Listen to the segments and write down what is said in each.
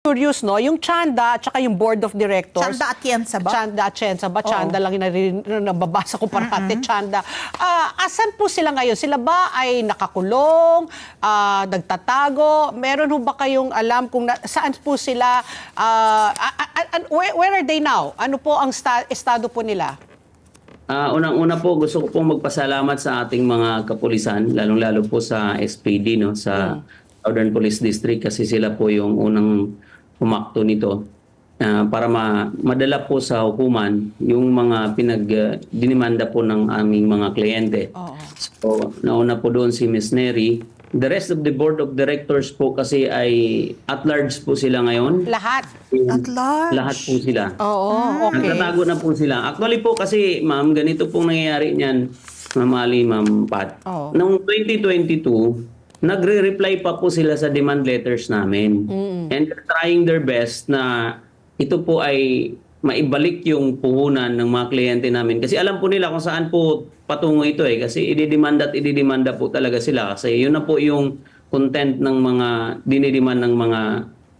Curious, no? Yung Chanda at saka yung board of directors. Chanda Atienza ba? Chanda Atienza ba? Oo. Chanda lang yung nababasa ko parati. Chanda. Asan po sila ngayon? Sila ba ay nakakulong? Nagtatago? Meron ho ba kayong alam kung saan po sila? Where are they now? Ano po ang estado po nila? Unang-una po, gusto ko pong magpasalamat sa ating mga kapulisan, lalong-lalo po sa SPD, no, sa Southern Police District, kasi sila po yung unang pumakto nito para madala po sa hukuman yung mga dinimanda po ng aming mga kliyente. So, nauna po doon si Ms. Neri. The rest of the board of directors po kasi ay at large po sila ngayon. Lahat? At large? Lahat po sila. Oo, okay. Nagtatago na po sila. Actually po kasi, ma'am, ganito pong nangyayari niyan, Ma'am Ali, Ma'am Pat. Oo. Noong 2022, nagre-reply pa po sila sa demand letters namin. And they're trying their best na ito po ay maibalik yung puhunan ng mga kliyente namin. Kasi alam po nila kung saan po patungo ito eh. Kasi ididemanda po talaga sila. Kasi yun na po yung content ng mga dinidemand ng mga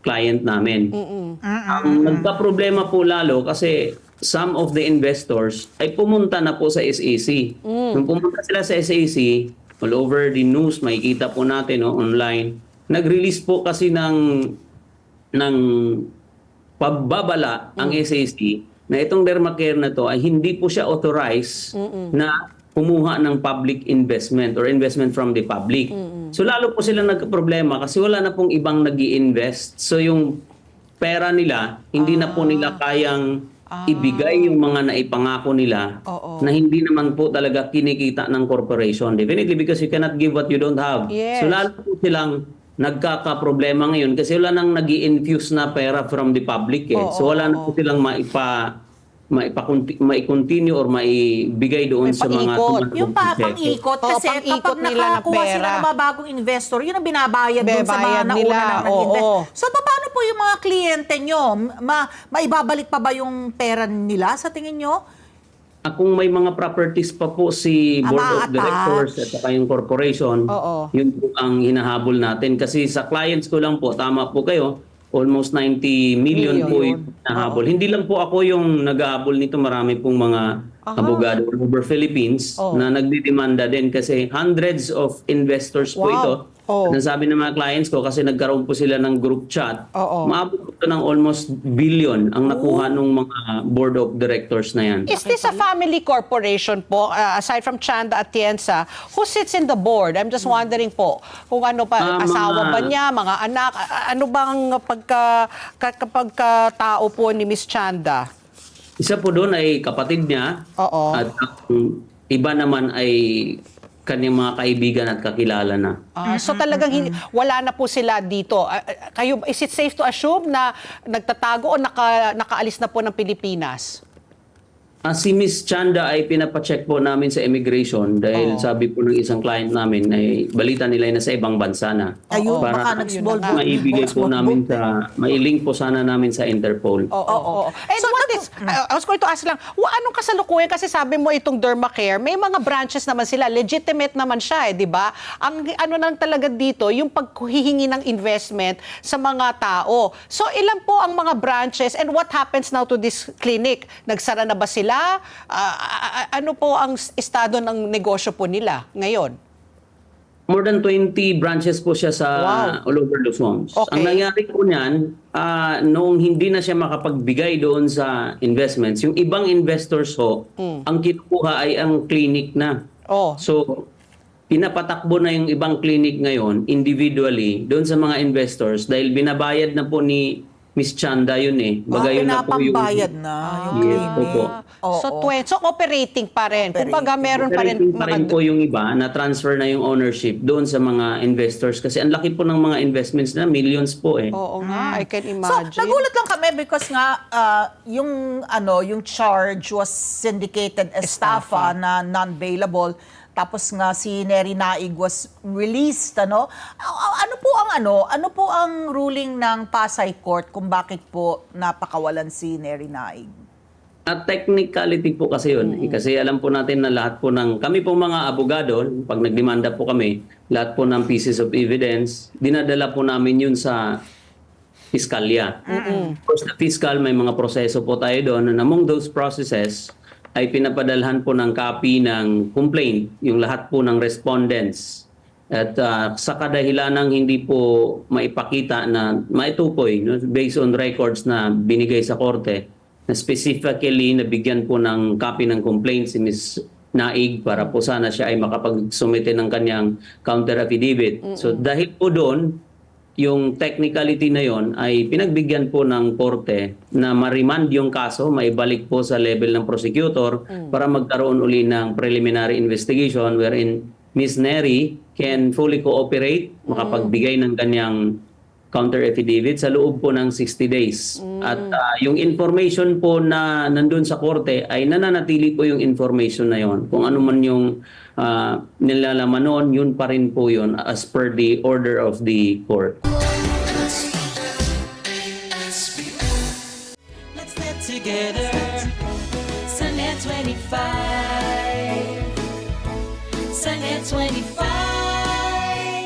client namin. Ang nagka-problema po lalo kasi some of the investors ay pumunta na po sa SEC. Nung pumunta sila sa SEC, all over the news, makikita po natin online, nag-release po kasi ng pagbabala ang SEC na itong Dermacare na to ay hindi po siya authorized na kumuha ng public investment or investment from the public. So lalo po sila nagka-problema kasi wala na pong ibang nag-i-invest. So yung pera nila, hindi na po nila kayang ibigay yung mga naipangako nila na hindi naman po talaga kinikita ng corporation. Definitely because you cannot give what you don't have. Yes. So lalo po silang nagkaka-problema ngayon kasi wala nang nag-i-infuse na pera from the public eh. So wala na po silang mai-continue or maibigay doon sa mga Yung pang-ikot kasi pang-ikot kapag nila ng nakakuha pera. sila ng mga bagong investor, yun ang binabayad doon sa mga Babayad nauna nila, na nag-invest. oo. So paano po yung mga kliyente nyo? Maibabalik pa ba yung pera nila sa tingin nyo? Kung may mga properties pa po si board of directors at saka yung corporation, yun po ang hinahabol natin. Kasi sa clients ko lang po, tama po kayo, almost 90 million po yung hinahabol. Hindi lang po ako yung naghahabol nito, marami pong mga abogado all over Philippines na nagdidemanda din kasi hundreds of investors po ito. Nasabi ng mga clients ko kasi nagkaroon po sila ng group chat. Maabot po ng almost billion ang nakuha ng mga board of directors na yan. Is this a family corporation po, aside from Chanda Atienza, who sits in the board? I'm just wondering po, kung ano pa, asawa ba niya, mga anak, ano bang pagkatao po ni Miss Chanda? Isa po doon ay kapatid niya at ang iba naman ay kanyang mga kaibigan at kakilala na. So talagang wala na po sila dito. Kayo, is it safe to assume na nagtatago o nakaalis na po ng Pilipinas? Si Miss Chanda ay pinapacheck po namin sa immigration dahil sabi po ng isang client namin ay balita nila ay nasa ibang bansa na. Ayun, para baka nag-small book. maibigay po namin mailink po sana namin sa Interpol. And so what is, I was going to ask lang, anong kasalukuyan? Kasi sabi mo itong Dermacare, may mga branches naman sila, legitimate naman siya di ba? Ang ano nang talaga dito, yung paghihingi ng investment sa mga tao. So ilan po ang mga branches and what happens now to this clinic? Nagsara na ba sila? Ano po ang estado ng negosyo po nila ngayon? More than 20 branches po siya sa all over Luzon. Ang nangyari po niyan, noong hindi na siya makapagbigay doon sa investments, yung ibang investors ang kinukuha ay ang clinic na. So, pinapatakbo na yung ibang clinic ngayon individually doon sa mga investors dahil binabayad na po ni Miss Chanda yun eh. Bagay yun na po yung pinapambayad na yung clinic. So operating pa rin. Kumbaga meron pa rin. Operating pa rin po yung iba na transfer na yung ownership doon sa mga investors kasi ang laki po ng mga investments na millions po eh. Oo nga, I can So, imagine. nagulat lang kami because nga yung charge was syndicated estafa na non-bailable. Tapos nga si Neri Naig was released, ano? Ano po ang ruling ng Pasay Court kung bakit po napakawalan si Neri Naig? At technicality po kasi yun. Kasi alam po natin na lahat po kami po mga abogado, pag nagdemanda po kami, lahat po ng pieces of evidence, dinadala po namin yun sa piskalya. Of course, the fiscal, may mga proseso po tayo doon. And among those processes, ay pinapadalhan po ng copy ng complaint, yung lahat po ng respondents. At sa kadahilanang hindi po maipakita na maitukoy, no, based on records na binigay sa korte, na specifically nabigyan po ng copy ng complaint si Ms. Naig para po sana siya ay makapagsumite ng kanyang counter affidavit. So dahil po doon, yung technicality na yon ay pinagbigyan po ng korte na ma-remand yung kaso, maibalik po sa level ng prosecutor para magkaroon uli ng preliminary investigation wherein Ms. Neri can fully cooperate, makapagbigay ng kanyang counter affidavit sa loob po ng 60 days. At yung information po na nandun sa korte ay nananatili po yung information na yon. Kung ano man yung nilalaman noon, yun pa rin po yun as per the order of the court. Let's get together. Sunday 25. Sunday 25.